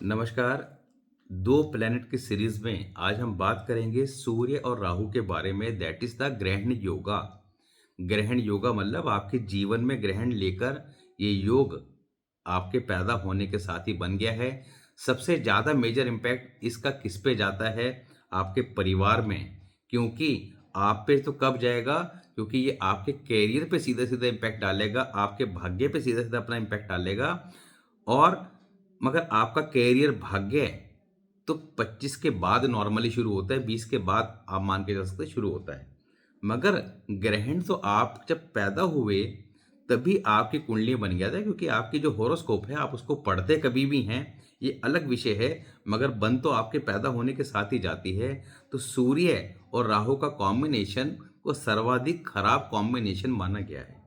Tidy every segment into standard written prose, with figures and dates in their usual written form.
नमस्कार। दो प्लैनेट की सीरीज में आज हम बात करेंगे सूर्य और राहु के बारे में, दैट इज द ग्रहण योगा। ग्रहण योगा मतलब आपके जीवन में ग्रहण लेकर ये योग आपके पैदा होने के साथ ही बन गया है। सबसे ज़्यादा मेजर इम्पैक्ट इसका किस पे जाता है? आपके परिवार में। क्योंकि आप पे तो कब जाएगा? क्योंकि ये आपके कैरियर पे सीधा सीधा इम्पैक्ट डालेगा, आपके भाग्य पे सीधा सीधा अपना इम्पैक्ट डालेगा। और मगर आपका कैरियर भाग्य तो 25 के बाद नॉर्मली शुरू होता है, 20 के बाद आप मान के चल सकते हैं शुरू होता है। मगर ग्रहण तो आप जब पैदा हुए तभी आपकी कुंडली बन गया था, क्योंकि आपकी जो हॉरोस्कोप है आप उसको पढ़ते कभी भी हैं, ये अलग विषय है। मगर बन तो आपके पैदा होने के साथ ही जाती है। तो सूर्य और राहु का कॉम्बिनेशन को सर्वाधिक खराब कॉम्बिनेशन माना गया है।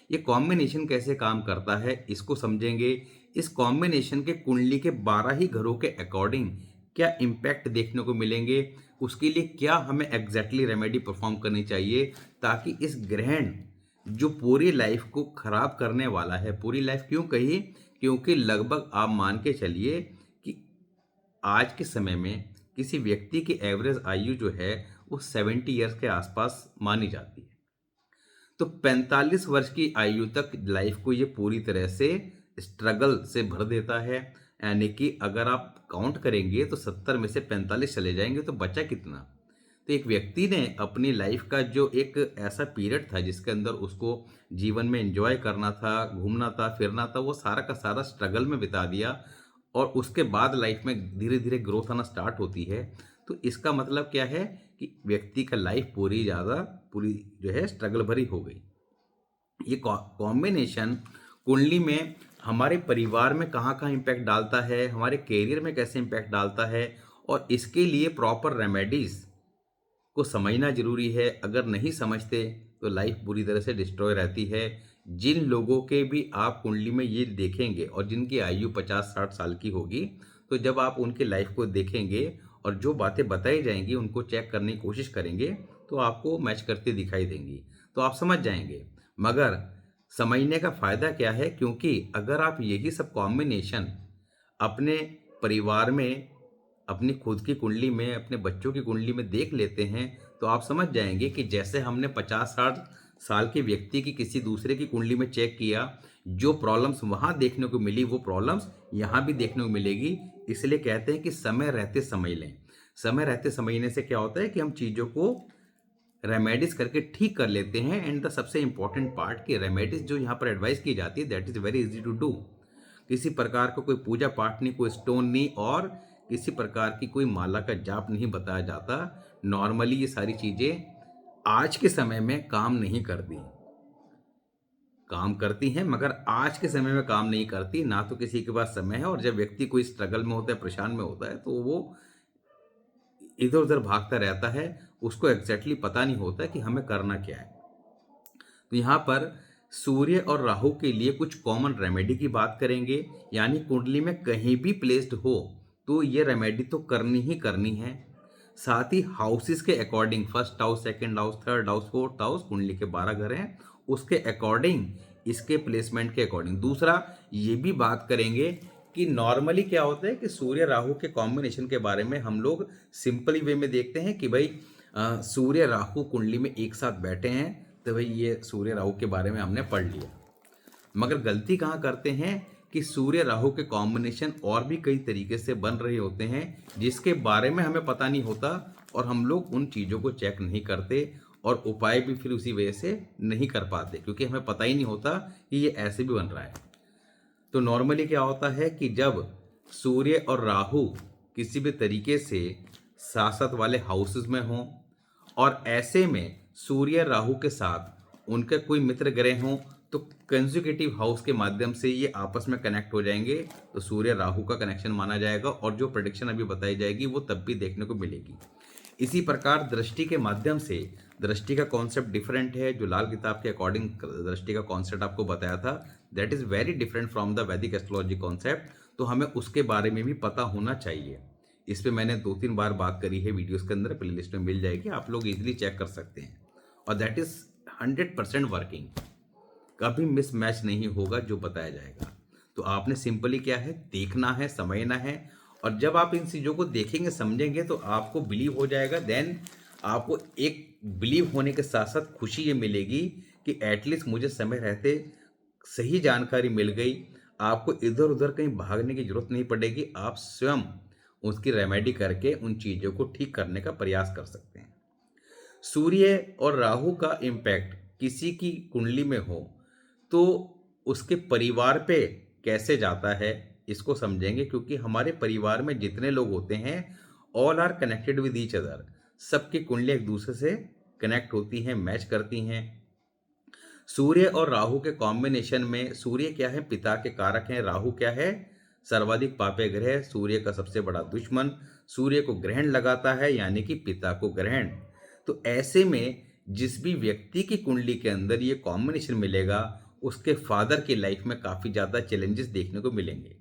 ये कॉम्बिनेशन कैसे काम करता है इसको समझेंगे। इस कॉम्बिनेशन के कुंडली के 12 ही घरों के अकॉर्डिंग क्या इम्पैक्ट देखने को मिलेंगे, उसके लिए क्या हमें एग्जैक्टली रेमेडी परफॉर्म करनी चाहिए, ताकि इस ग्रहण जो पूरी लाइफ को खराब करने वाला है। पूरी लाइफ क्यों कही? क्योंकि लगभग आप मान के चलिए कि आज के समय में किसी व्यक्ति की एवरेज आयु जो है वो 70 ईयर्स के आसपास मानी जाती है। तो 45 वर्ष की आयु तक लाइफ को ये पूरी तरह से स्ट्रगल से भर देता है। यानी कि अगर आप काउंट करेंगे तो 70 में से 45 चले जाएंगे तो बचा कितना? तो एक व्यक्ति ने अपनी लाइफ का जो एक ऐसा पीरियड था जिसके अंदर उसको जीवन में एंजॉय करना था, घूमना था, फिरना था, वो सारा का सारा स्ट्रगल में बिता दिया। और उसके बाद लाइफ में धीरे धीरे ग्रोथ आना स्टार्ट होती है। तो इसका मतलब क्या है कि व्यक्ति का लाइफ पूरी जो है स्ट्रगल भरी हो गई। ये कॉम्बिनेशन कुंडली में हमारे परिवार में कहाँ कहाँ इम्पैक्ट डालता है, हमारे कैरियर में कैसे इम्पैक्ट डालता है, और इसके लिए प्रॉपर रेमेडीज को समझना जरूरी है। अगर नहीं समझते तो लाइफ पूरी तरह से डिस्ट्रॉय रहती है। जिन लोगों के भी आप कुंडली में ये देखेंगे और जिनकी आयु 50-60 साल की होगी, तो जब आप उनकी लाइफ को देखेंगे और जो बातें बताई जाएंगी उनको चेक करने की कोशिश करेंगे तो आपको मैच करती दिखाई देंगी, तो आप समझ जाएंगे। मगर समझने का फ़ायदा क्या है? क्योंकि अगर आप यही सब कॉम्बिनेशन अपने परिवार में, अपनी खुद की कुंडली में, अपने बच्चों की कुंडली में देख लेते हैं तो आप समझ जाएंगे कि जैसे हमने 50-60 साल के व्यक्ति की किसी दूसरे की कुंडली में चेक किया, जो प्रॉब्लम्स वहाँ देखने को मिली वो प्रॉब्लम्स यहाँ भी देखने को मिलेगी। इसलिए कहते हैं कि समय रहते समझ लें। समय रहते समझने से क्या होता है कि हम चीज़ों को रेमेडीज करके ठीक कर लेते हैं। एंड द सबसे इंपॉर्टेंट पार्ट कि रेमेडीज जो यहाँ पर एडवाइस की जाती है that is very easy to do. किसी प्रकार का कोई पूजा पाठ नहीं, कोई स्टोन नहीं, और किसी प्रकार की कोई माला का जाप नहीं बताया जाता। नॉर्मली ये सारी चीज़ें आज के समय में काम नहीं करती, काम करती हैं मगर आज के समय में काम नहीं करती। ना तो किसी के पास समय है, और जब व्यक्ति कोई स्ट्रगल में होता है, परेशान में होता है, तो वो इधर उधर भागता रहता है। उसको एग्जैक्टली पता नहीं होता कि हमें करना क्या है। तो यहाँ पर सूर्य और राहु के लिए कुछ कॉमन रेमेडी की बात करेंगे। यानी कुंडली में कहीं भी प्लेस्ड हो तो ये रेमेडी तो करनी ही करनी है। साथ ही हाउसेस के according, first house, second house, third house, fourth house, कुंडली के 12 घर हैं, उसके अकॉर्डिंग, इसके प्लेसमेंट के अकॉर्डिंग। दूसरा ये भी बात करेंगे कि नॉर्मली क्या होता है कि सूर्य राहु के कॉम्बिनेशन के बारे में हम लोग सिंपली वे में देखते हैं कि भाई सूर्य राहु कुंडली में एक साथ बैठे हैं तो भाई ये सूर्य राहु के बारे में हमने पढ़ लिया। मगर गलती कहाँ करते हैं कि सूर्य राहु के कॉम्बिनेशन और भी कई तरीके से बन रहे होते हैं जिसके बारे में हमें पता नहीं होता, और हम लोग उन चीज़ों को चेक नहीं करते और उपाय भी फिर उसी वजह से नहीं कर पाते, क्योंकि हमें पता ही नहीं होता कि ये ऐसे भी बन रहा है। तो नॉर्मली क्या होता है कि जब सूर्य और राहु किसी भी तरीके से साथ वाले हाउसेस में हों, और ऐसे में सूर्य राहु के साथ उनके कोई मित्र ग्रह हों, तो कंसेक्यूटिव हाउस के माध्यम से ये आपस में कनेक्ट हो जाएंगे, तो सूर्य राहु का कनेक्शन माना जाएगा। और जो प्रेडिक्शन अभी बताई जाएगी वो तब भी देखने को मिलेगी। इसी प्रकार दृष्टि के माध्यम से, दृष्टि का कॉन्सेप्ट डिफरेंट है। जो लाल किताब के अकॉर्डिंग दृष्टि का कॉन्सेप्ट आपको बताया था, that is very different from the वैदिक एस्ट्रोलॉजी कॉन्सेप्ट। तो हमें उसके बारे में भी पता होना चाहिए। इस पे मैंने 2-3 बार बात करी है वीडियोस के अंदर, प्लेलिस्ट में मिल जाएगी, आप लोग इजीली चेक कर सकते हैं। और दैट इज़ 100% वर्किंग, कभी मिस मैच नहीं होगा जो बताया जाएगा। तो आपने सिंपली क्या है, देखना है, समझना है। और जब आप इन चीज़ों को देखेंगे, समझेंगे, तो आपको बिलीव हो जाएगा। देन आपको एक बिलीव होने के साथ साथ खुशी ये मिलेगी कि एटलीस्ट मुझे समय रहते सही जानकारी मिल गई। आपको इधर-उधर कहीं भागने की ज़रूरत नहीं पड़ेगी। आप स्वयं उसकी रेमेडी करके उन चीज़ों को ठीक करने का प्रयास कर सकते हैं। सूर्य और राहु का इम्पैक्ट किसी की कुंडली में हो तो उसके परिवार पे कैसे जाता है, इसको समझेंगे। क्योंकि हमारे परिवार में जितने लोग होते हैं, all are connected with each other. सबकी कुंडलियाँ एक दूसरे से कनेक्ट होती हैं, मैच करती हैं। सूर्य और राहु के कॉम्बिनेशन में, सूर्य क्या है, पिता के कारक हैं। राहु क्या है, सर्वाधिक पापी ग्रह, सूर्य का सबसे बड़ा दुश्मन। सूर्य को ग्रहण लगाता है, यानी कि पिता को ग्रहण। तो ऐसे में जिस भी व्यक्ति की कुंडली के अंदर ये कॉम्बिनेशन मिलेगा, उसके फादर की लाइफ में काफ़ी ज़्यादा चैलेंजेस देखने को मिलेंगे।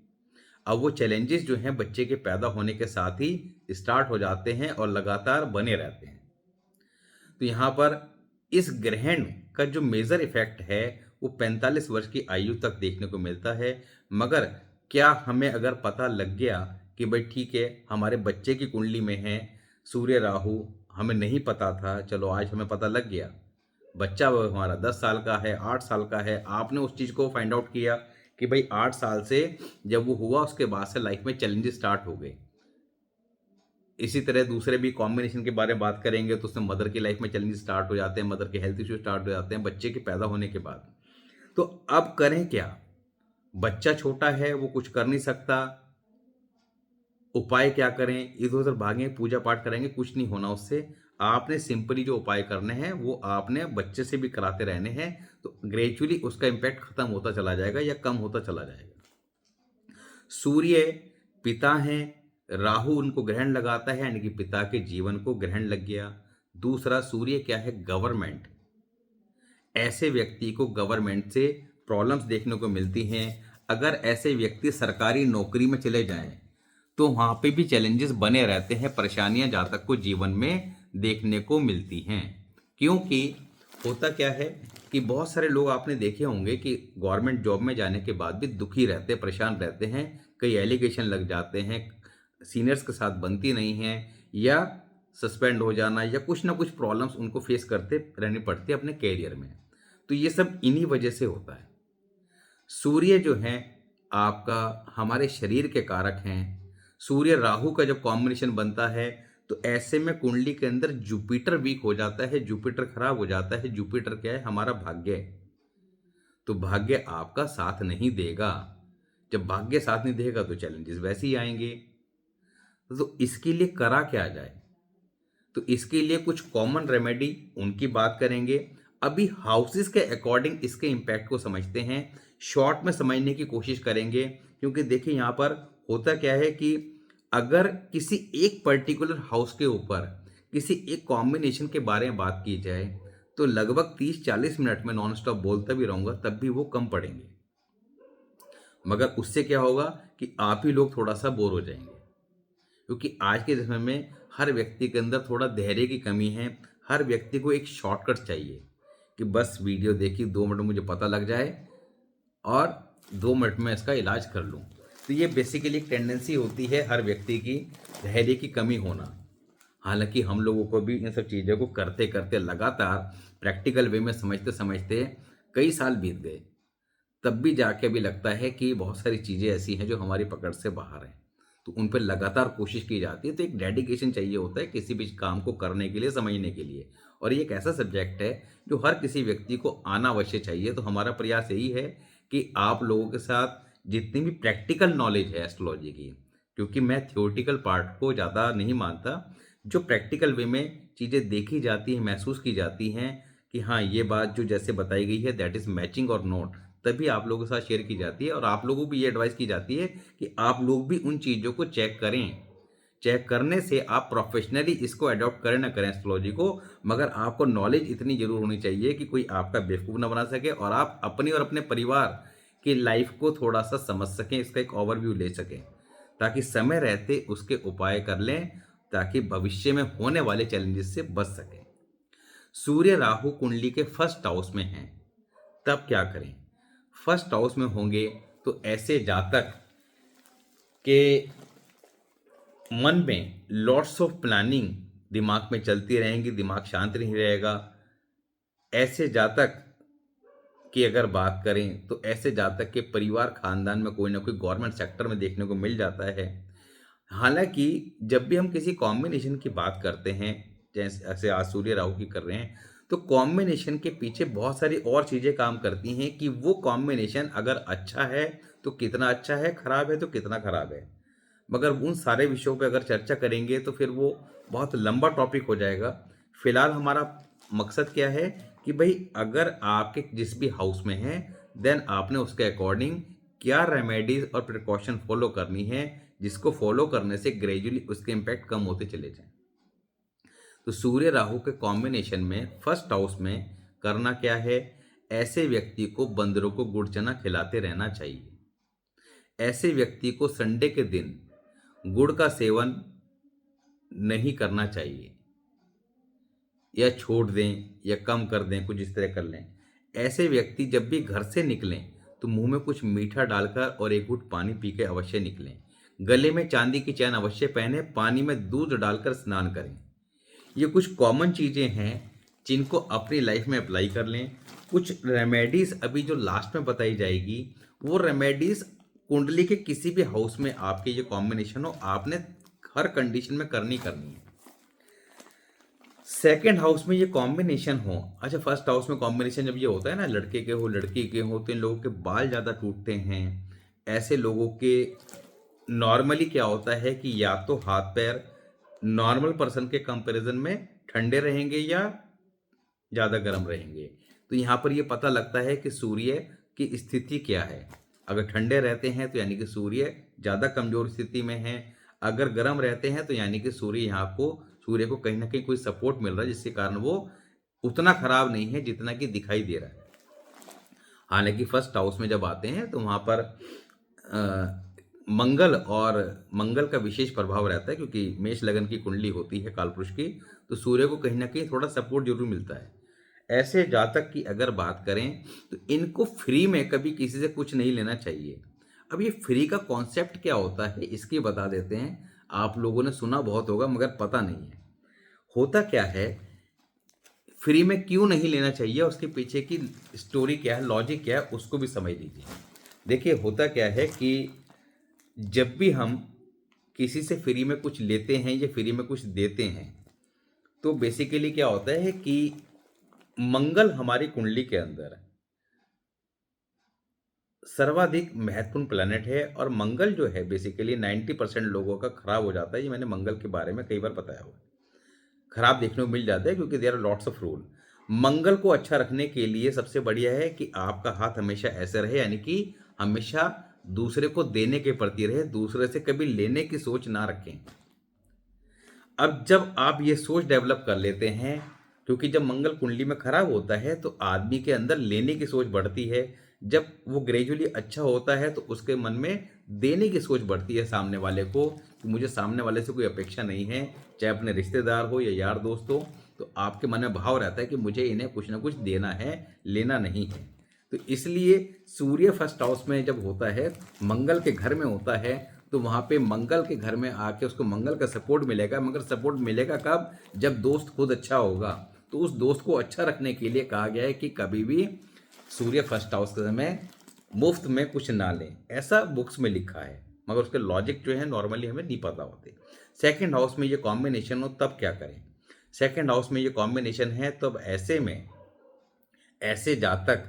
अब वो चैलेंजेस जो हैं बच्चे के पैदा होने के साथ ही स्टार्ट हो जाते हैं और लगातार बने रहते हैं। तो यहाँ पर इस ग्रहण का जो मेजर इफेक्ट है वो 45 वर्ष की आयु तक देखने को मिलता है। मगर क्या हमें अगर पता लग गया कि भाई ठीक है, हमारे बच्चे की कुंडली में है सूर्य राहु, हमें नहीं पता था, चलो आज हमें पता लग गया। बच्चा वो हमारा 10 साल का है, 8 साल का है, आपने उस चीज़ को फाइंड आउट किया कि भाई 8 साल से जब वो हुआ उसके बाद से लाइफ में चैलेंजेस स्टार्ट हो गए। इसी तरह दूसरे भी कॉम्बिनेशन के बारे में बात करेंगे तो उसमें मदर की लाइफ में चैलेंजेस स्टार्ट हो जाते हैं, मदर के हेल्थ इश्यू स्टार्ट हो जाते हैं बच्चे के पैदा होने के बाद। तो अब करें क्या? बच्चा छोटा है, वो कुछ कर नहीं सकता। उपाय क्या करें? इधर-उधर भागें, पूजा पाठ करेंगे, कुछ नहीं होना उससे। आपने सिंपली जो उपाय करने हैं वो आपने बच्चे से भी कराते रहने हैं, तो ग्रेजुअली उसका इम्पैक्ट खत्म होता चला जाएगा या कम होता चला जाएगा। सूर्य पिता हैं, राहु उनको ग्रहण लगाता है, यानी कि पिता के जीवन को ग्रहण लग गया। दूसरा, सूर्य क्या है, गवर्नमेंट। ऐसे व्यक्ति को गवर्नमेंट से प्रॉब्लम्स देखने को मिलती हैं। अगर ऐसे व्यक्ति सरकारी नौकरी में चले जाएं तो वहाँ पे भी चैलेंजेस बने रहते हैं, परेशानियां जातक को जीवन में देखने को मिलती हैं। क्योंकि होता क्या है कि बहुत सारे लोग आपने देखे होंगे कि गवर्नमेंट जॉब में जाने के बाद भी दुखी रहते हैं, परेशान रहते हैं। कई एलिगेशन लग जाते हैं, सीनियर्स के साथ बनती नहीं है, या सस्पेंड हो जाना, या कुछ ना कुछ प्रॉब्लम्स उनको फेस करते रहनी पड़ती है अपने कैरियर में। तो ये सब इन्हीं वजह से होता है। सूर्य जो है आपका हमारे शरीर के कारक हैं। सूर्य राहु का जब कॉम्बिनेशन बनता है तो ऐसे में कुंडली के अंदर जुपिटर वीक हो जाता है, जुपिटर खराब हो जाता है। जुपिटर क्या है, हमारा भाग्य है। तो भाग्य आपका साथ नहीं देगा। जब भाग्य साथ नहीं देगा तो चैलेंजेस वैसे ही आएंगे। तो इसके लिए करा क्या जाए? तो इसके लिए कुछ कॉमन रेमेडी उनकी बात करेंगे। अभी हाउसेस के अकॉर्डिंग इसके इम्पैक्ट को समझते हैं, शॉर्ट में समझने की कोशिश करेंगे। क्योंकि देखिए यहाँ पर होता क्या है कि अगर किसी एक पर्टिकुलर हाउस के ऊपर किसी एक कॉम्बिनेशन के बारे में बात की जाए तो लगभग 30-40 मिनट में नॉन स्टॉप बोलता भी रहूँगा तब भी वो कम पड़ेंगे। मगर उससे क्या होगा कि आप ही लोग थोड़ा सा बोर हो जाएंगे। क्योंकि आज के समय में हर व्यक्ति के अंदर थोड़ा धैर्य की कमी है। हर व्यक्ति को एक शॉर्टकट चाहिए कि बस वीडियो देखी, 2 मिनट में मुझे पता लग जाए और 2 मिनट में इसका इलाज कर लूँ। तो ये बेसिकली एक टेंडेंसी होती है हर व्यक्ति की, धैर्य की कमी होना। हालांकि हम लोगों को भी इन सब चीज़ों को करते करते लगातार प्रैक्टिकल वे में समझते समझते कई साल बीत गए, तब भी जाके भी लगता है कि बहुत सारी चीज़ें ऐसी हैं जो हमारी पकड़ से बाहर हैं। तो उन पर लगातार कोशिश की जाती है। तो एक डेडिकेशन चाहिए होता है किसी भी काम को करने के लिए, समझने के लिए। और ये एक ऐसा सब्जेक्ट है जो हर किसी व्यक्ति को आना अवश्य चाहिए। तो हमारा प्रयास यही है कि आप लोगों के साथ जितनी भी प्रैक्टिकल नॉलेज है एस्ट्रोलॉजी की, क्योंकि मैं थ्योरेटिकल पार्ट को ज़्यादा नहीं मानता, जो प्रैक्टिकल वे में चीज़ें देखी जाती हैं, महसूस की जाती हैं कि हाँ ये बात जो जैसे बताई गई है दैट इज़ मैचिंग और नॉट, तभी आप लोगों के साथ शेयर की जाती है। और आप लोगों को भी ये एडवाइस की जाती है कि आप लोग भी उन चीज़ों को चेक करें। चेक करने से आप प्रोफेशनली इसको अडॉप्ट करें ना करें एस्ट्रोलॉजी को, मगर आपको नॉलेज इतनी जरूर होनी चाहिए कि कोई आपका बेवकूफ़ ना बना सके और आप अपनी और अपने परिवार की लाइफ को थोड़ा सा समझ सकें, इसका एक ओवरव्यू ले सकें, ताकि समय रहते उसके उपाय कर लें, ताकि भविष्य में होने वाले चैलेंजेस से बच सकें। सूर्य राहु कुंडली के फर्स्ट हाउस में हैं, तब क्या करें? फर्स्ट हाउस में होंगे तो ऐसे जातक के मन में लॉट्स ऑफ प्लानिंग दिमाग में चलती रहेंगी, दिमाग शांत नहीं रहेगा। ऐसे जातक की अगर बात करें तो ऐसे जातक के परिवार खानदान में कोई ना कोई गवर्नमेंट सेक्टर में देखने को मिल जाता है। हालांकि जब भी हम किसी कॉम्बिनेशन की बात करते हैं, जैसे आज सूर्य राहु की कर रहे हैं, तो कॉम्बिनेशन के पीछे बहुत सारी और चीजें काम करती हैं कि वो कॉम्बिनेशन अगर अच्छा है तो कितना अच्छा है, खराब है तो कितना खराब है। मगर उन सारे विषयों पे अगर चर्चा करेंगे तो फिर वो बहुत लंबा टॉपिक हो जाएगा। फिलहाल हमारा मकसद क्या है कि भाई अगर आपके जिस भी हाउस में है, देन आपने उसके अकॉर्डिंग क्या रेमेडीज और प्रिकॉशन फॉलो करनी है, जिसको फॉलो करने से ग्रेजुअली उसके इम्पैक्ट कम होते चले जाएं। तो सूर्य राहु के कॉम्बिनेशन में फर्स्ट हाउस में करना क्या है, ऐसे व्यक्ति को बंदरों को गुड़ चना खिलाते रहना चाहिए। ऐसे व्यक्ति को संडे के दिन गुड़ का सेवन नहीं करना चाहिए, या छोड़ दें या कम कर दें, कुछ इस तरह कर लें। ऐसे व्यक्ति जब भी घर से निकलें तो मुंह में कुछ मीठा डालकर और एक घूंट पानी पी के अवश्य निकलें। गले में चांदी की चैन अवश्य पहने, पानी में दूध डालकर स्नान करें। ये कुछ कॉमन चीज़ें हैं जिनको अपनी लाइफ में अप्लाई कर लें। कुछ रेमेडीज़ अभी जो लास्ट में बताई जाएगी, वो रेमेडीज़ कुंडली के किसी भी हाउस में आपके ये कॉम्बिनेशन हो, आपने हर कंडीशन में करनी है। सेकेंड हाउस में ये कॉम्बिनेशन हो, अच्छा फर्स्ट हाउस में कॉम्बिनेशन जब ये होता है ना, लड़के के हो लड़की के हो, तो इन लोगों के बाल ज़्यादा टूटते हैं। ऐसे लोगों के नॉर्मली क्या होता है कि या तो हाथ पैर नॉर्मल पर्सन के कंपैरिजन में ठंडे रहेंगे या ज़्यादा गर्म रहेंगे। तो यहाँ पर ये पता लगता है कि सूर्य की स्थिति क्या है। अगर ठंडे रहते हैं तो यानी कि सूर्य ज़्यादा कमजोर स्थिति में है। अगर गर्म रहते हैं तो यानी कि सूर्य को कहीं ना कहीं कोई सपोर्ट मिल रहा है, जिसके कारण वो उतना खराब नहीं है जितना कि दिखाई दे रहा है। हालांकि फर्स्ट हाउस में जब आते हैं तो वहाँ पर मंगल का विशेष प्रभाव रहता है, क्योंकि मेष लगन की कुंडली होती है कालपुरुष की, तो सूर्य को कहीं ना कहीं थोड़ा सपोर्ट जरूर मिलता है। ऐसे जातक की अगर बात करें तो इनको फ्री में कभी किसी से कुछ नहीं लेना चाहिए। अब ये फ्री का कॉन्सेप्ट क्या होता है इसकी बता देते हैं। आप लोगों ने सुना बहुत होगा मगर पता नहीं है होता क्या है, फ्री में क्यों नहीं लेना चाहिए, उसके पीछे की स्टोरी क्या है, लॉजिक क्या है, उसको भी समझ लीजिए। देखिए होता क्या है कि जब भी हम किसी से फ्री में कुछ लेते हैं या फ्री में कुछ देते हैं, तो बेसिकली क्या होता है कि मंगल हमारी कुंडली के अंदर सर्वाधिक महत्वपूर्ण प्लैनेट है। और मंगल जो है बेसिकली 90% लोगों का खराब हो जाता है। ये मैंने मंगल के बारे में कई बार बताया हुआ है, खराब देखने को मिल जाता है, क्योंकि there are lots of rule. Mangal को अच्छा रखने के लिए सबसे बढ़िया है कि आपका हाथ हमेशा ऐसे रहे, यानी कि हमेशा दूसरे को देने के प्रति रहे, दूसरे से कभी लेने की सोच ना रखें। अब जब आप ये सोच डेवलप कर लेते हैं, क्योंकि जब मंगल कुंडली में खराब होता है तो आदमी के अंदर लेने की सोच बढ़ती है। जब वो ग्रेजुअली अच्छा होता है तो उसके मन में देने की सोच बढ़ती है सामने वाले को, कि मुझे सामने वाले से कोई अपेक्षा नहीं है, चाहे अपने रिश्तेदार हो या यार दोस्त हो। तो आपके मन में भाव रहता है कि मुझे इन्हें कुछ ना कुछ देना है, लेना नहीं है। तो इसलिए सूर्य फर्स्ट हाउस में जब होता है, मंगल के घर में होता है, तो वहाँ पे मंगल के घर में आके उसको मंगल का सपोर्ट मिलेगा। मगर सपोर्ट मिलेगा कब? जब दोस्त खुद अच्छा होगा। तो उस दोस्त को अच्छा रखने के लिए कहा गया है कि कभी भी सूर्य फर्स्ट हाउस के समय मुफ्त में कुछ ना लें, ऐसा बुक्स में लिखा है। मगर उसके लॉजिक जो है नॉर्मली हमें नहीं पता होते। सेकेंड हाउस में ये कॉम्बिनेशन हो तब क्या करें? सेकेंड हाउस में ये कॉम्बिनेशन है तब ऐसे में ऐसे जातक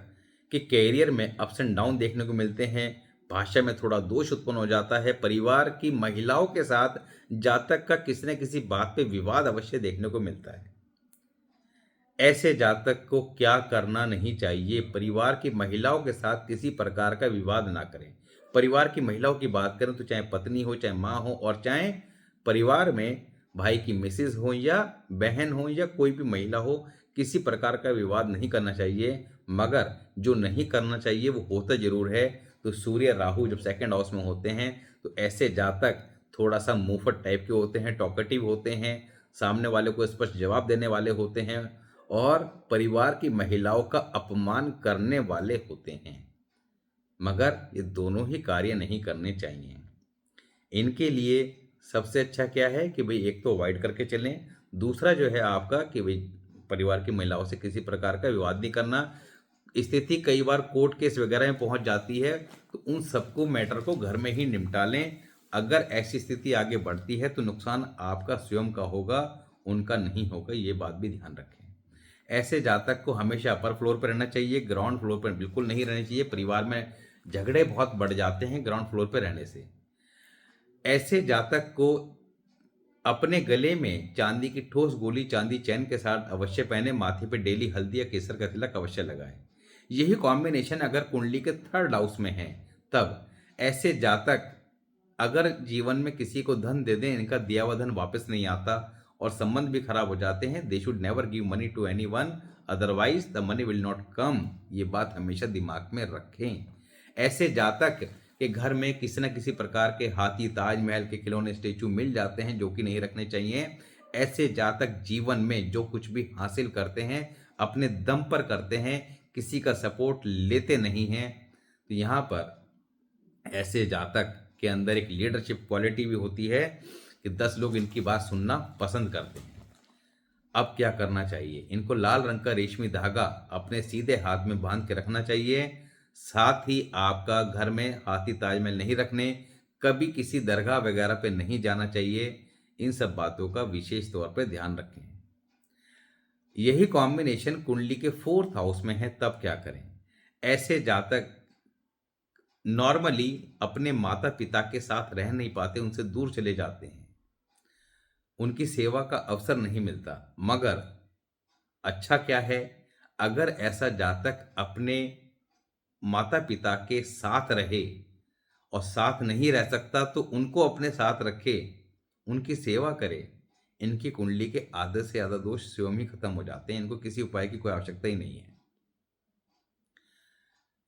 के कैरियर में अप्स एंड डाउन देखने को मिलते हैं। भाषा में थोड़ा दोष उत्पन्न हो जाता है। परिवार की महिलाओं के साथ जातक का किसी न किसी बात पे विवाद अवश्य देखने को मिलता है। ऐसे जातक को क्या करना नहीं चाहिए? परिवार की महिलाओं के साथ किसी प्रकार का विवाद ना करें। परिवार की महिलाओं की बात करें तो चाहे पत्नी हो, चाहे माँ हो, और चाहे परिवार में भाई की मिसेज हो या बहन हो या कोई भी महिला हो, किसी प्रकार का विवाद नहीं करना चाहिए। मगर जो नहीं करना चाहिए वो होता जरूर है। तो सूर्य राहु जब सेकंड हाउस में होते हैं तो ऐसे जातक थोड़ा सा मुंहफट टाइप के होते हैं, टॉकेटिव होते हैं, सामने वाले को स्पष्ट जवाब देने वाले होते हैं, और परिवार की महिलाओं का अपमान करने वाले होते हैं। मगर ये दोनों ही कार्य नहीं करने चाहिए। इनके लिए सबसे अच्छा क्या है कि भाई एक तो अवॉइड करके चलें, दूसरा जो है आपका कि भाई परिवार की महिलाओं से किसी प्रकार का विवाद नहीं करना। स्थिति कई बार कोर्ट केस वगैरह में पहुंच जाती है, तो उन सबको मैटर को घर में ही निपटा लें। अगर ऐसी स्थिति आगे बढ़ती है तो नुकसान आपका स्वयं का होगा, उनका नहीं होगा, ये बात भी ध्यान रखें। ऐसे जातक को हमेशा अपर फ्लोर पर रहना चाहिए, ग्राउंड फ्लोर पर बिल्कुल नहीं रहना चाहिए। परिवार में झगड़े बहुत बढ़ जाते हैं ग्राउंड फ्लोर पर रहने से। ऐसे जातक को अपने गले में चांदी की ठोस गोली चांदी चैन के साथ अवश्य पहने, माथे पे डेली हल्दी या केसर का तिलक अवश्य लगाए। यही कॉम्बिनेशन अगर कुंडली के थर्ड हाउस में है, तब ऐसे जातक अगर जीवन में किसी को धन दे दें, इनका दिया हुआ धन वापस नहीं आता और संबंध भी खराब हो जाते हैं। They should never give money to anyone, otherwise the money will not come. ये बात हमेशा दिमाग में रखें। ऐसे जातक के घर में किसी न किसी प्रकार के हाथी, ताजमहल के खिलौने, स्टेचू मिल जाते हैं, जो कि नहीं रखने चाहिए। ऐसे जातक जीवन में जो कुछ भी हासिल करते हैं अपने दम पर करते हैं, किसी का सपोर्ट लेते नहीं हैं। तो यहाँ पर ऐसे जातक के अंदर एक लीडरशिप क्वालिटी भी होती है कि 10 लोग इनकी बात सुनना पसंद करते हैं। अब क्या करना चाहिए? इनको लाल रंग का रेशमी धागा अपने सीधे हाथ में बांध के रखना चाहिए। साथ ही आपका घर में हाथी, ताजमहल नहीं रखने, कभी किसी दरगाह वगैरह पे नहीं जाना चाहिए। इन सब बातों का विशेष तौर पे ध्यान रखें। यही कॉम्बिनेशन कुंडली के फोर्थ हाउस में है, तब क्या करें? ऐसे जातक नॉर्मली अपने माता पिता के साथ रह नहीं पाते, उनसे दूर चले जाते हैं, उनकी सेवा का अवसर नहीं मिलता। मगर अच्छा क्या है, अगर ऐसा जातक अपने माता पिता के साथ रहे और साथ नहीं रह सकता तो उनको अपने साथ रखे, उनकी सेवा करे, इनकी कुंडली के आधे से ज़्यादा दोष स्वयं ही खत्म हो जाते हैं। इनको किसी उपाय की कोई आवश्यकता ही नहीं है।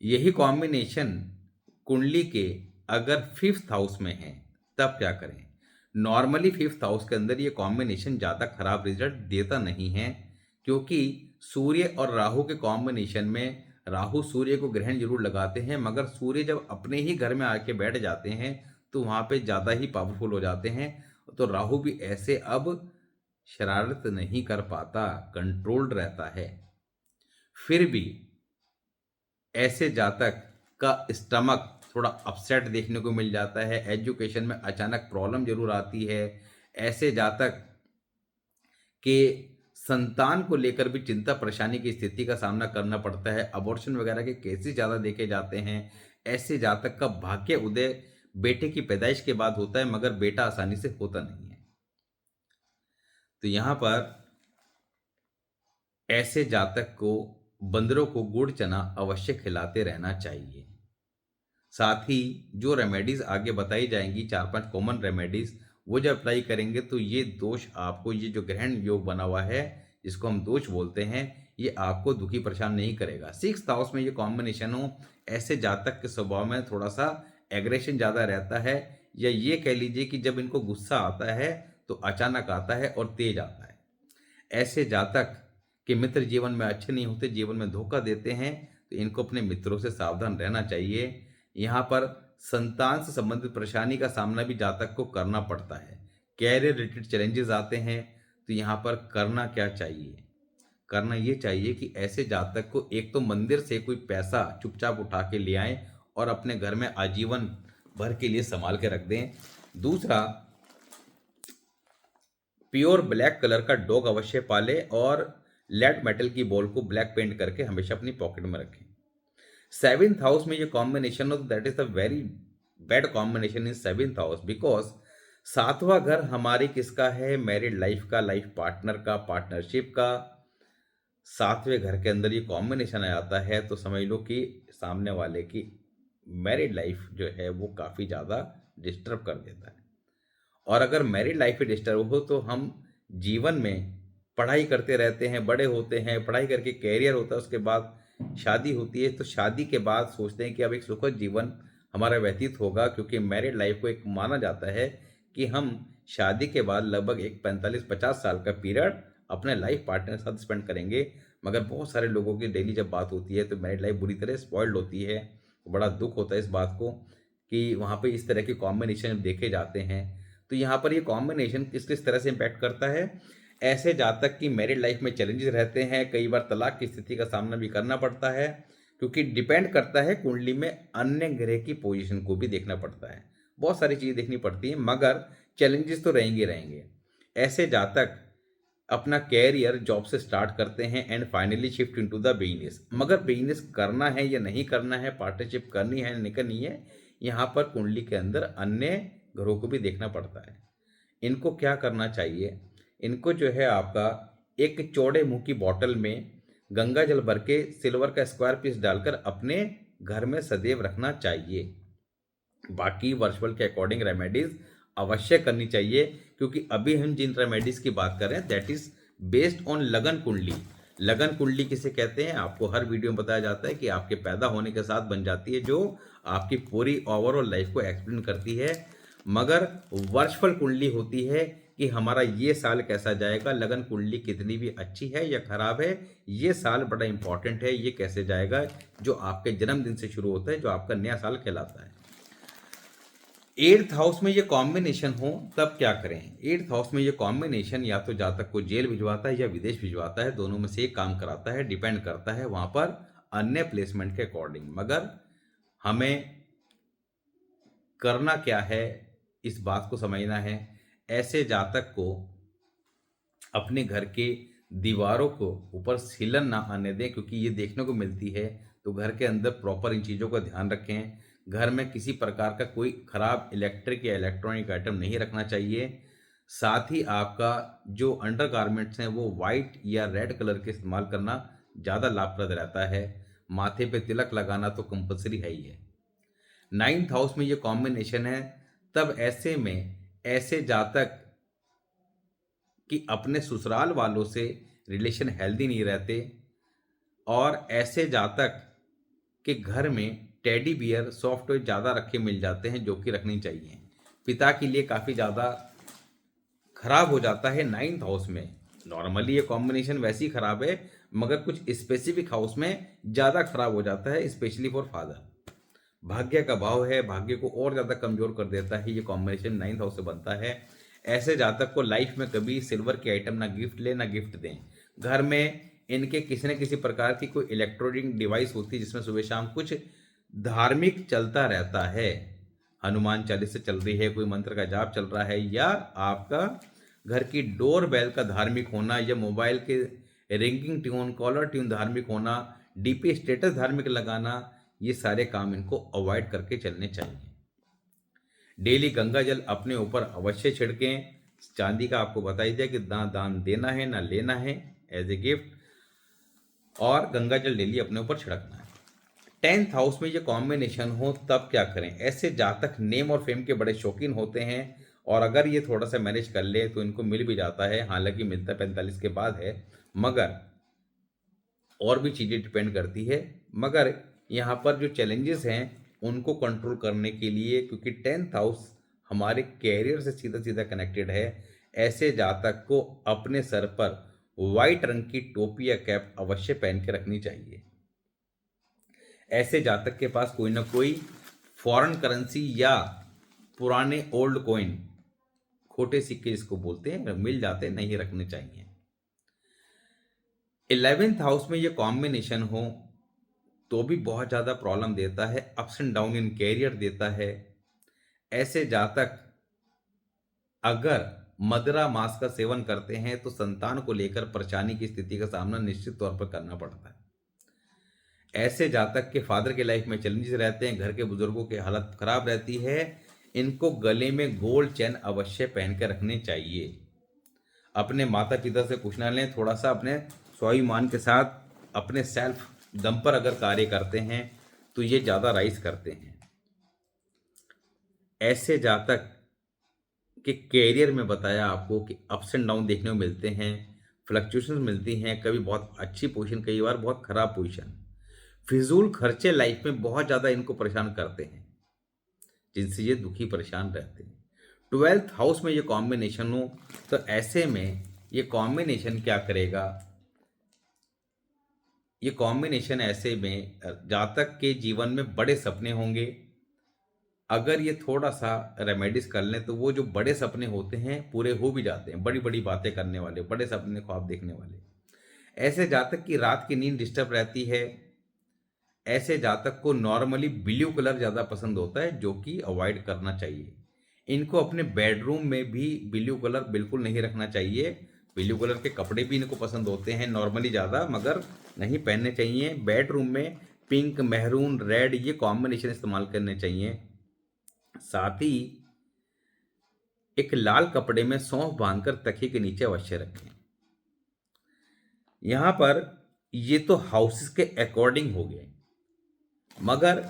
यही कॉम्बिनेशन कुंडली के अगर फिफ्थ हाउस में है, तब क्या करें? नॉर्मली फिफ्थ हाउस के अंदर ये कॉम्बिनेशन ज़्यादा खराब रिजल्ट देता नहीं है, क्योंकि सूर्य और राहु के कॉम्बिनेशन में राहु सूर्य को ग्रहण जरूर लगाते हैं, मगर सूर्य जब अपने ही घर में आके बैठ जाते हैं तो वहाँ पे ज़्यादा ही पावरफुल हो जाते हैं। तो राहु भी ऐसे अब शरारत नहीं कर पाता, कंट्रोल्ड रहता है। फिर भी ऐसे जातक का स्टमक थोड़ा अपसेट देखने को मिल जाता है, एजुकेशन में अचानक प्रॉब्लम जरूर आती है। ऐसे जातक के संतान को लेकर भी चिंता परेशानी की स्थिति का सामना करना पड़ता है, अबॉर्शन वगैरह के केसेस ज़्यादा देखे जाते हैं। ऐसे जातक का भाग्य उदय बेटे की पैदाइश के बाद होता है, मगर बेटा आसानी से होता नहीं है। तो यहाँ पर ऐसे जातक को बंदरों को गुड़ चना अवश्य खिलाते रहना चाहिए। साथ ही जो रेमेडीज आगे बताई जाएंगी, 4-5 कॉमन रेमेडीज, वो जब अप्लाई करेंगे तो ये दोष आपको, ये जो ग्रहण योग बना हुआ है जिसको हम दोष बोलते हैं, ये आपको दुखी परेशान नहीं करेगा। सिक्स्थ हाउस में ये कॉम्बिनेशन हो, ऐसे जातक के स्वभाव में थोड़ा सा एग्रेशन ज़्यादा रहता है, या ये कह लीजिए कि जब इनको गुस्सा आता है तो अचानक आता है और तेज आता है। ऐसे जातक के मित्र जीवन में अच्छे नहीं होते, जीवन में धोखा देते हैं, तो इनको अपने मित्रों से सावधान रहना चाहिए। यहाँ पर संतान से संबंधित परेशानी का सामना भी जातक को करना पड़ता है, कैरियर रिलेटेड चैलेंजेस आते हैं। तो यहाँ पर करना क्या चाहिए? करना ये चाहिए कि ऐसे जातक को एक तो मंदिर से कोई पैसा चुपचाप उठा के ले आएं और अपने घर में आजीवन भर के लिए संभाल के रख दें। दूसरा, प्योर ब्लैक कलर का डॉग अवश्य पाले और लेड मेटल की बॉल को ब्लैक पेंट करके हमेशा अपनी पॉकेट में रखें। सेवेंथ हाउस में ये कॉम्बिनेशन हो, that is the very bad combination in seventh house, because सातवां घर हमारी किसका है? मैरिड लाइफ का, लाइफ पार्टनर का, पार्टनरशिप का। सातवें घर के अंदर ये कॉम्बिनेशन आ जाता है तो समझ लो कि सामने वाले की मैरिड लाइफ जो है वो काफ़ी ज़्यादा डिस्टर्ब कर देता है। और अगर मैरिड लाइफ ही डिस्टर्ब हो तो हम जीवन में पढ़ाई करते रहते हैं, बड़े होते हैं, पढ़ाई करके कैरियर होता है, उसके बाद शादी होती है, तो शादी के बाद सोचते हैं कि अब एक सुखद जीवन हमारा व्यतीत होगा, क्योंकि मैरिड लाइफ को एक माना जाता है कि हम शादी के बाद लगभग एक 45-50 साल का पीरियड अपने लाइफ पार्टनर के साथ स्पेंड करेंगे। मगर बहुत सारे लोगों की डेली जब बात होती है तो मैरिड लाइफ बुरी तरह स्पॉइल्ड होती है। बड़ा दुख होता है इस बात को कि वहाँ पे इस तरह के कॉम्बिनेशन देखे जाते हैं। तो यहाँ पर ये कॉम्बिनेशन किस किस तरह से इम्पैक्ट करता है? ऐसे जातक की मैरिड लाइफ में चैलेंजेस रहते हैं, कई बार तलाक की स्थिति का सामना भी करना पड़ता है, क्योंकि डिपेंड करता है कुंडली में अन्य ग्रह की पोजीशन को भी देखना पड़ता है। बहुत सारी चीज़ें देखनी पड़ती हैं, मगर चैलेंजेस तो रहेंगे ही रहेंगे। ऐसे जातक अपना कैरियर जॉब से स्टार्ट करते हैं and finally shift into the business. मगर बिजनेस करना है या नहीं करना है, पार्टनरशिप करनी है नहीं करनी है, यहाँ पर कुंडली के अंदर अन्य ग्रहों को भी देखना पड़ता है। इनको क्या करना चाहिए? इनको जो है आपका एक चौड़े मुंह की बॉटल में गंगा जल भर के सिल्वर का स्क्वायर पीस डालकर अपने घर में सदैव रखना चाहिए। बाकी वर्चुअल के अकॉर्डिंग रेमेडीज अवश्य करनी चाहिए, क्योंकि अभी हम जिन रेमेडीज की बात कर रहे हैं दैट इज बेस्ड ऑन लगन कुंडली। लगन कुंडली किसे कहते हैं? आपको हर वीडियो में बताया जाता है कि आपके पैदा होने के साथ बन जाती है, जो आपकी पूरी ओवरऑल लाइफ को एक्सप्लेन करती है। मगर वर्चुअल कुंडली होती है कि हमारा ये साल कैसा जाएगा, लगन कुंडली कितनी भी अच्छी है या खराब है, ये साल बड़ा इंपॉर्टेंट है, ये कैसे जाएगा, जो आपके जन्मदिन से शुरू होता है, जो आपका नया साल कहलाता है। 8th हाउस में ये कॉम्बिनेशन हो तब क्या करें? 8th हाउस में ये कॉम्बिनेशन या तो जातक को जेल भिजवाता है या विदेश भिजवाता है, दोनों में से एक काम कराता है, डिपेंड करता है वहां पर अन्य प्लेसमेंट के अकॉर्डिंग। मगर हमें करना क्या है, इस बात को समझना है। ऐसे जातक को अपने घर के दीवारों को ऊपर सीलन ना आने दें, क्योंकि ये देखने को मिलती है। तो घर के अंदर प्रॉपर इन चीज़ों का ध्यान रखें। घर में किसी प्रकार का कोई खराब इलेक्ट्रिक या इलेक्ट्रॉनिक आइटम नहीं रखना चाहिए। साथ ही आपका जो अंडर गारमेंट्स हैं वो वाइट या रेड कलर के इस्तेमाल करना ज़्यादा लाभप्रद रहता है। माथे पे तिलक लगाना तो कंपलसरी है ही है। 9th हाउस में ये कॉम्बिनेशन है, तब ऐसे में ऐसे जातक कि अपने ससुराल वालों से रिलेशन हेल्दी नहीं रहते, और ऐसे जातक के घर में टेडी बियर सॉफ्ट टॉय ज़्यादा रखे मिल जाते हैं, जो कि रखनी चाहिए। पिता के लिए काफ़ी ज़्यादा खराब हो जाता है 9th हाउस में। नॉर्मली ये कॉम्बिनेशन वैसे ही खराब है, मगर कुछ स्पेसिफिक हाउस में ज़्यादा खराब हो जाता है, स्पेशली फॉर फादर। भाग्य का भाव है, भाग्य को और ज़्यादा कमज़ोर कर देता है, ये कॉम्बिनेशन 9th हाउस से बनता है। ऐसे जातक को लाइफ में कभी सिल्वर के आइटम ना गिफ्ट ले ना गिफ्ट दें। घर में इनके किसी न किसी प्रकार की कोई इलेक्ट्रॉनिक डिवाइस होती है जिसमें सुबह शाम कुछ धार्मिक चलता रहता है। हनुमान चालीसा चल रही है, कोई मंत्र का जाप चल रहा है, या आपका घर की डोर बेल का धार्मिक होना, या मोबाइल के रिंगिंग ट्यून, कॉलर ट्यून धार्मिक होना, डीपी स्टेटस धार्मिक लगाना, ये सारे काम इनको अवॉइड करके चलने चाहिए। डेली गंगा जल अपने ऊपर अवश्य छिड़कें। चांदी का आपको बता ही दिया कि ना दान देना है ना लेना है, एज ए गिफ्ट, और गंगा जल डेली अपने ऊपर छिड़कना है। 10th हाउस में ये कॉम्बिनेशन हो तब क्या करें? ऐसे जातक नेम और फेम के बड़े शौकीन होते हैं, और अगर ये थोड़ा सा मैनेज कर ले तो इनको मिल भी जाता है। हालांकि मिलता 45 के बाद है, मगर और भी चीज़ें डिपेंड करती है। मगर यहाँ पर जो चैलेंजेस हैं उनको कंट्रोल करने के लिए, क्योंकि 10th हाउस हमारे कैरियर से सीधा सीधा कनेक्टेड है, ऐसे जातक को अपने सर पर वाइट रंग की टोपी या कैप अवश्य पहन के रखनी चाहिए। ऐसे जातक के पास कोई ना कोई फॉरेन करेंसी या पुराने ओल्ड कॉइन, खोटे सिक्के जिसको बोलते हैं, मिल जाते हैं, नहीं रखने चाहिए। 11th हाउस में ये कॉम्बिनेशन हो तो भी बहुत ज़्यादा प्रॉब्लम देता है, ups and down in career देता है। ऐसे जातक अगर मदिरा मांस का सेवन करते हैं तो संतान को लेकर परेशानी की स्थिति का सामना निश्चित तौर पर करना पड़ता है। ऐसे जातक के फादर के लाइफ में चैलेंजेस रहते हैं, घर के बुजुर्गों की हालत खराब रहती है। इनको गले में गोल्ड चैन अवश्य पहन के रखने चाहिए। अपने माता पिता से कुछ ना लें, थोड़ा सा अपने स्वाभिमान के साथ अपने सेल्फ दम पर अगर कार्य करते हैं तो ये ज़्यादा राइज करते हैं। ऐसे जातक के कैरियर में बताया आपको कि अप्स एंड डाउन देखने को मिलते हैं, फ्लक्चुएशन मिलती हैं, कभी बहुत अच्छी पोजीशन, कई बार बहुत खराब पोजीशन। फिजूल खर्चे लाइफ में बहुत ज़्यादा इनको परेशान करते हैं, जिनसे ये दुखी परेशान रहते हैं। 12th हाउस में ये कॉम्बिनेशन हो तो ऐसे में ये कॉम्बिनेशन क्या करेगा? ये कॉम्बिनेशन ऐसे में जातक के जीवन में बड़े सपने होंगे। अगर ये थोड़ा-सा रेमेडीज़ कर लें, तो वो जो बड़े सपने होते हैं, पूरे हो भी जाते हैं। बड़ी-बड़ी बातें करने वाले, बड़े सपने ख्वाब देखने वाले। ऐसे जातक की रात की नींद डिस्टर्ब रहती है। ऐसे जातक को नॉर्मली ब्लू कलर ज़्यादा पसंद होता है, जो कि अवॉइड करना चाहिए। इनको अपने बेडरूम में भी ब्लू कलर बिल्कुल नहीं रखना चाहिए। ब्लू कलर के कपड़े भी इनको पसंद होते हैं नॉर्मली ज़्यादा, मगर नहीं पहनने चाहिए। बेडरूम में पिंक, मैरून, रेड ये कॉम्बिनेशन इस्तेमाल करने चाहिए। साथ ही एक लाल कपड़े में सौंफ बांधकर तकिए के नीचे अवश्य रखें। यहाँ पर ये तो हाउसेस के अकॉर्डिंग हो गए, मगर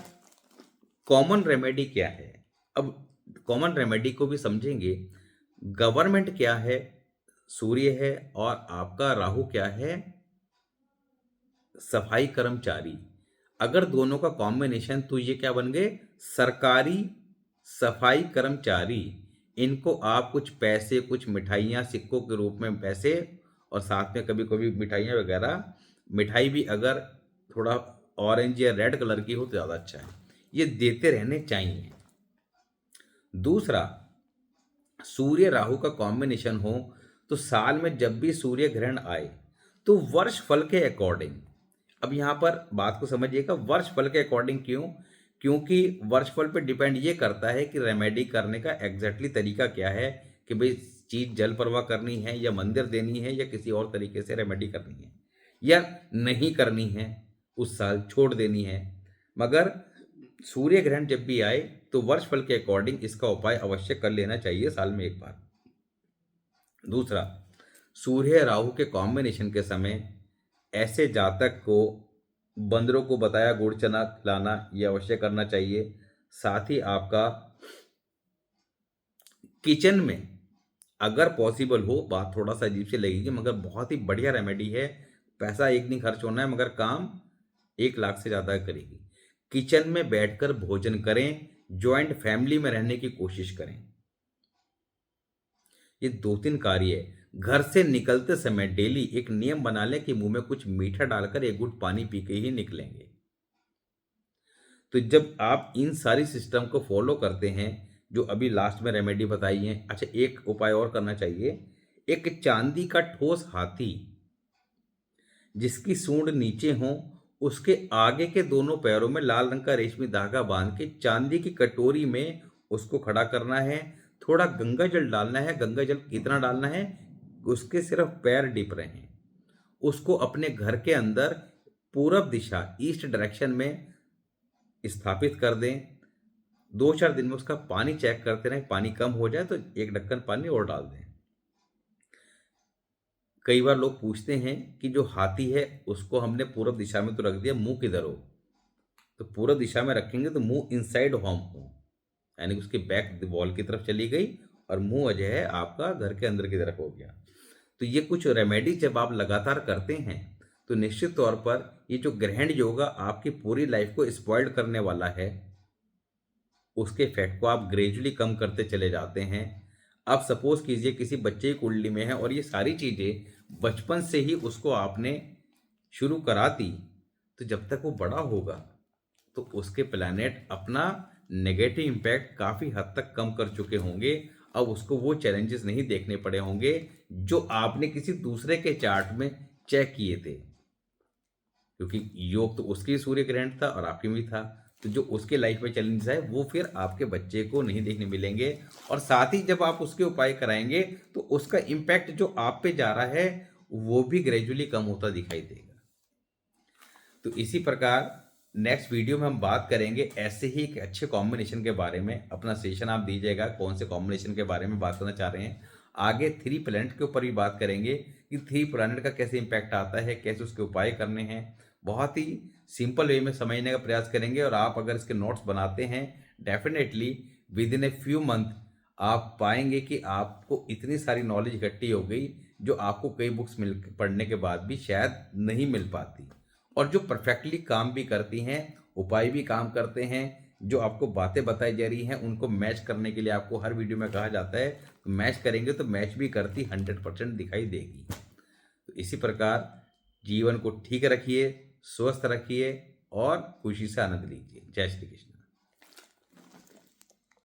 कॉमन रेमेडी क्या है? अब कॉमन रेमेडी को भी समझेंगे। गवर्नमेंट क्या है? सूर्य है। और आपका राहु क्या है? सफाई कर्मचारी। अगर दोनों का कॉम्बिनेशन, तो ये क्या बन गए? सरकारी सफाई कर्मचारी। इनको आप कुछ पैसे, कुछ मिठाइयाँ सिक्कों के रूप में पैसे, और साथ में कभी-कभी मिठाइयाँ वगैरह, मिठाई भी अगर थोड़ा ऑरेंज या रेड कलर की हो तो ज़्यादा अच्छा है। ये देते रहने चाहिए। दूसरा, सूर्य राहु का कॉम्बिनेशन हो तो साल में जब भी सूर्य ग्रहण आए, तो वर्ष फल के अकॉर्डिंग, अब यहाँ पर बात को समझिएगा, वर्ष फल के अकॉर्डिंग क्यों? क्योंकि वर्ष फल पे डिपेंड ये करता है कि रेमेडी करने का एग्जैक्टली तरीका क्या है, कि भाई चीज जल प्रवाह करनी है, या मंदिर देनी है, या किसी और तरीके से रेमेडी करनी है, या नहीं करनी है, उस साल छोड़ देनी है। मगर सूर्य ग्रहण जब भी आए, तो वर्ष फल के अकॉर्डिंग इसका उपाय अवश्य कर लेना चाहिए साल में एक बार। दूसरा, सूर्य राहु के कॉम्बिनेशन के समय ऐसे जातक को बंदरों को बताया गुड़ चना खिलाना ये अवश्य करना चाहिए। साथ ही आपका किचन में अगर पॉसिबल हो, बात थोड़ा सा अजीब से लगेगी मगर बहुत ही बढ़िया रेमेडी है। पैसा एक नहीं खर्च होना है, मगर काम 1 लाख से ज़्यादा करेगी। किचन में बैठकर भोजन करें, जॉइंट फैमिली में रहने की कोशिश करें। ये 2-3 कार्य है। घर से निकलते समय डेली एक नियम बना लें कि मुंह में कुछ मीठा डालकर एक घूंट पानी पी के ही निकलेंगे। तो जब आप इन सारी सिस्टम को फॉलो करते हैं, जो अभी लास्ट में रेमेडी बताई है, अच्छा एक उपाय और करना चाहिए। एक चांदी का ठोस हाथी जिसकी सूंड नीचे हो, उसके आगे के दोनों पैरों में लाल रंग का रेशमी धागा बांध के चांदी की कटोरी में उसको खड़ा करना है। थोड़ा गंगा जल डालना है। गंगा जल कितना डालना है? उसके सिर्फ पैर डिप रहे हैं। उसको अपने घर के अंदर पूरब दिशा, ईस्ट डायरेक्शन में स्थापित कर दें। 2-4 दिन में उसका पानी चेक करते रहें। पानी कम हो जाए तो एक ढक्कन पानी और डाल दें। कई बार लोग पूछते हैं कि जो हाथी है उसको हमने पूरब दिशा में तो रख दिया, मुंह किधर हो? तो पूरब दिशा में रखेंगे तो मुंह इनसाइड होम हो, यानी कि उसके बैक वॉल की तरफ चली गई, और मुंह जो है आपका घर के अंदर की तरफ हो गया। तो ये कुछ रेमेडी जब आप लगातार करते हैं, तो निश्चित तौर पर ये जो ग्रहण योगा आपकी पूरी लाइफ को स्पॉइल्ड करने वाला है, उसके इफेक्ट को आप ग्रेजुअली कम करते चले जाते हैं। आप सपोज कीजिए किसी बच्चे की कुंडली में है और ये सारी चीज़ें बचपन से ही उसको आपने शुरू करा दी, तो जब तक वो बड़ा होगा तो उसके प्लैनेट अपना नेगेटिव इम्पैक्ट काफ़ी हद तक कम कर चुके होंगे। अब उसको वो चैलेंजेस नहीं देखने पड़े होंगे जो आपने किसी दूसरे के चार्ट में चेक किए थे, क्योंकि योग तो उसकी सूर्य ग्रहण था और आपके भी था। तो जो उसके लाइफ में चैलेंजेस है वो फिर आपके बच्चे को नहीं देखने मिलेंगे, और साथ ही जब आप उसके उपाय कराएंगे तो उसका इम्पैक्ट जो आप पे जा रहा है वो भी ग्रेजुअली कम होता दिखाई देगा। तो इसी प्रकार नेक्स्ट वीडियो में हम बात करेंगे ऐसे ही एक अच्छे कॉम्बिनेशन के बारे में। अपना सजेशन आप दीजिएगा कौन से कॉम्बिनेशन के बारे में बात करना चाह रहे हैं। आगे 3 प्लैनेट के ऊपर भी बात करेंगे कि 3 प्लैनेट का कैसे इम्पैक्ट आता है, कैसे उसके उपाय करने हैं। बहुत ही सिंपल वे में समझने का प्रयास करेंगे, और आप अगर इसके नोट्स बनाते हैं, definitely with in a few month आप पाएंगे कि आपको इतनी सारी नॉलेज इकट्ठी हो गई जो आपको कई बुक्स मिल पढ़ने के बाद भी शायद नहीं मिल पाती, और जो परफेक्टली काम भी करती हैं, उपाय भी काम करते हैं। जो आपको बातें बताई जा रही हैं उनको मैच करने के लिए आपको हर वीडियो में कहा जाता है, तो मैच करेंगे तो मैच भी करती 100% दिखाई देगी। तो इसी प्रकार जीवन को ठीक रखिए, स्वस्थ रखिए और खुशी से आनंद लीजिए। जय श्री कृष्ण।